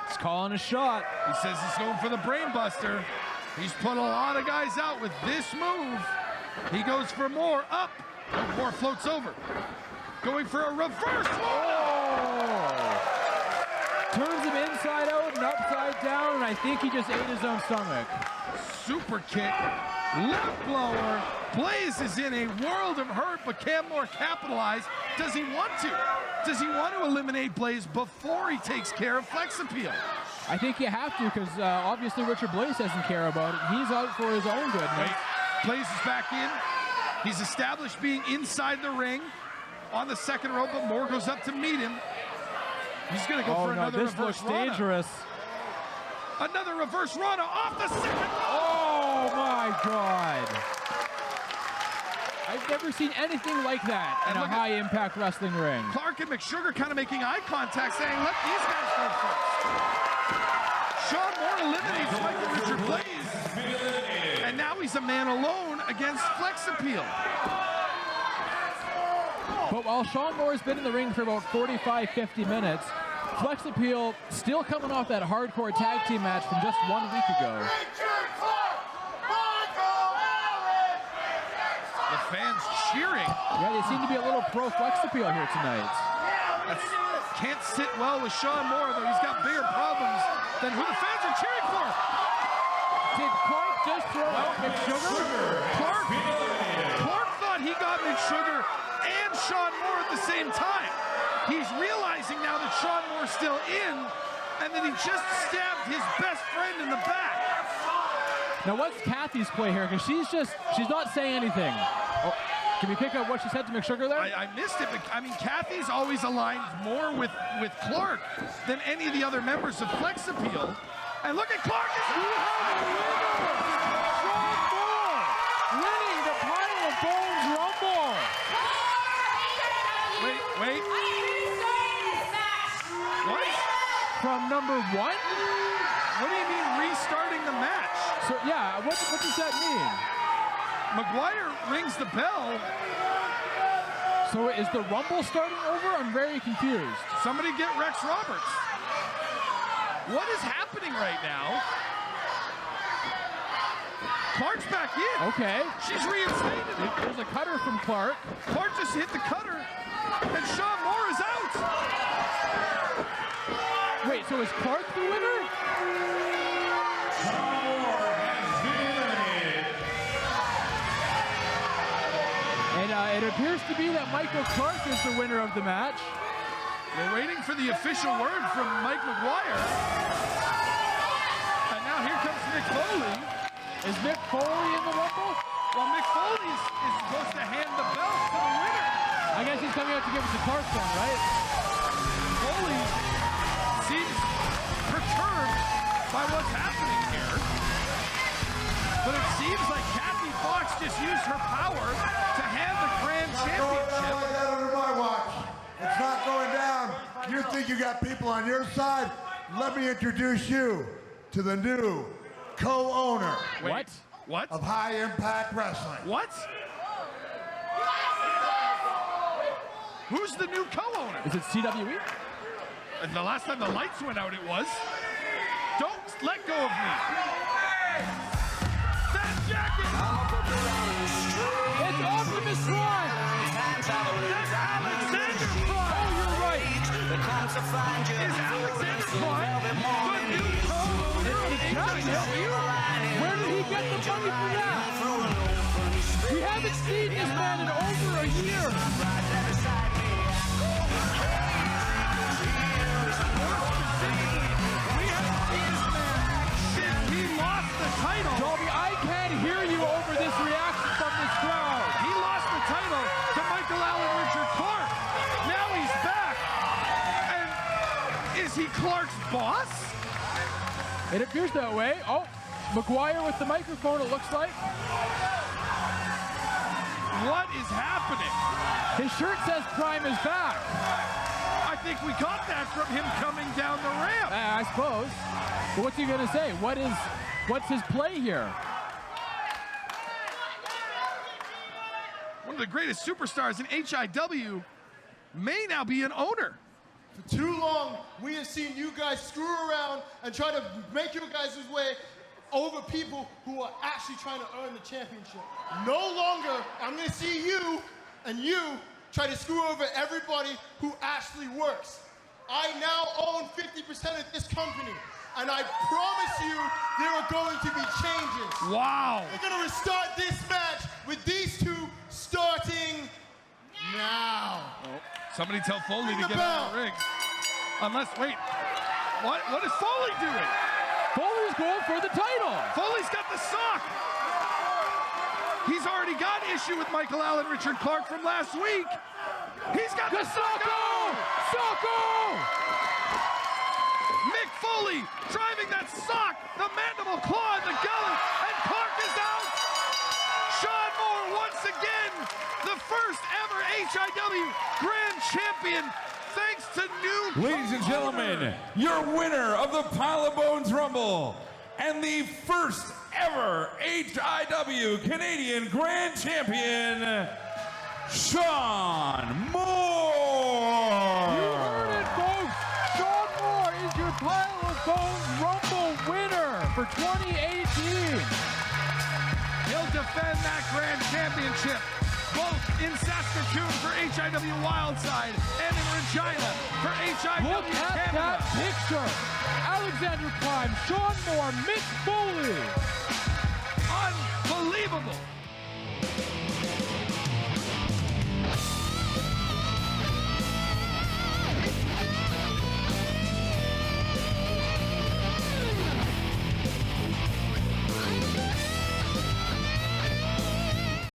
He's calling a shot. He says he's going for the brain buster. He's put a lot of guys out with this move. He goes for Moore up. Moore floats over. Going for a reverse. Oh! Turns him inside out and upside down, and I think he just ate his own stomach. Super kick. Left blower. Blaze is in a world of hurt, but can Moore capitalize? Does he want to? Does he want to eliminate Blaze before he takes care of Flex Appeal? I think you have to, because obviously Richard Blaze doesn't care about it. He's out for his own good. Wait. Blaze is back in. He's established being inside the ring on the second rope, but Moore goes up to meet him. He's going to go for another this reverse looks Rana. dangerous. Another reverse Rana off the second rope. Oh my God. I've never seen anything like that in a high-impact wrestling ring. Clark and McSugar kind of making eye contact, saying, let these guys go first. Sean Moore eliminates Michael Richard Blaze, and now he's a man alone against Flex Appeal. But while Sean Moore has been in the ring for about 45, 50 minutes, Flex Appeal still coming off that hardcore tag team match from just 1 week ago. The fans cheering. Yeah, they seem to be a little pro Flex Appeal here tonight. Can't sit well with Sean Moore, though. He's got bigger problems than who the fans are cheering for. Did Clark just throw out McSugar? Clark thought he got McSugar and Sean Moore at the same time. He's realizing now that Sean Moore's still in, and that he just stabbed his best friend in the back. Now what's Kathy's play here? Because she's not saying anything. Oh, can we pick up what she said to McSugar there? I missed it, but I mean, Kathy's always aligned more with Clark than any of the other members of Flex Appeal. And look at Clark. Sean Moore winning the Pile of Bones Rumble. Wait. What? From number 1? What do you mean restarting the match? So yeah, what does that mean? McGuire rings the bell. So is the Rumble starting over? I'm very confused. Somebody get Rex Roberts. What is happening right now? Clark's back in. Okay. She's reinstated. There's a cutter from Clark. Clark just hit the cutter, and Sean Moore is out. Wait, so is Clark the winner? Sean Moore has been eliminated. And it appears to be that Michael Clark is the winner of the match. We're waiting for the official word from Mike McGuire. And now here comes Mick Foley. Is Mick Foley in the Rumble? Well, Mick Foley is supposed to hand the belt to the winner. I guess he's coming out to give it to Clark then, right? Foley seems perturbed by what's happening here. But it seems like Kathy Fox just used her power to hand the grand championship. Like that under my watch. It's not going down. You think you got people on your side? Let me introduce you to the new co-owner Wait, what? of High Impact Wrestling. What? Who's the new co-owner? Is it CWE? The last time the lights went out, it was. Don't let go of me. That jacket! It's Optimus Prime! That's Alexander Prime! Oh, you're right! Is Alexander Prime the new co-owner of HIW? Where did he get the money for that? We haven't seen this man in over a year. We haven't seen this man since he lost the title. Dolby, I can't hear you over this reaction from this crowd. He lost the title to Michael Allen Richard Clark. Now he's back. And is he Clark's boss? It appears that way. Oh, McGuire with the microphone, it looks like. What is happening? His shirt says Prime is back. I think we got that from him coming down the ramp. I suppose. But what's he gonna say? What's his play here? One of the greatest superstars in HIW may now be an owner. For too long, we have seen you guys screw around and try to make your guys' way over people who are actually trying to earn the championship. No longer, I'm gonna see you and you try to screw over everybody who actually works. I now own 50% of this company, and I promise you there are going to be changes. Wow. We're gonna restart this match with these two starting now. Somebody tell Foley Ring to the get out of the bell. ring. Unless, wait, what is Foley doing? Foley's going for the title. Foley's got the sock. He's already got issue with Michael Allen Richard Clark from last week. He's got the Socko! Socko! Mick Foley driving that sock, the mandible claw in the gullet, and Clark is out. Sean Moore once again, the first ever HIW Grand Champion, thanks to new Ladies and gentlemen, your winner of the Pile of Bones Rumble and the first ever HIW Canadian Grand Champion, Sean Moore. You heard it, folks. Sean Moore is your Pile of Bones Rumble winner for 2018. He'll defend that Grand Championship both in Saskatoon for HIW Wildside and in Regina for HIW Look at Canada. that picture. Alexander Prime, Sean Moore, Mick Foley. Unbelievable.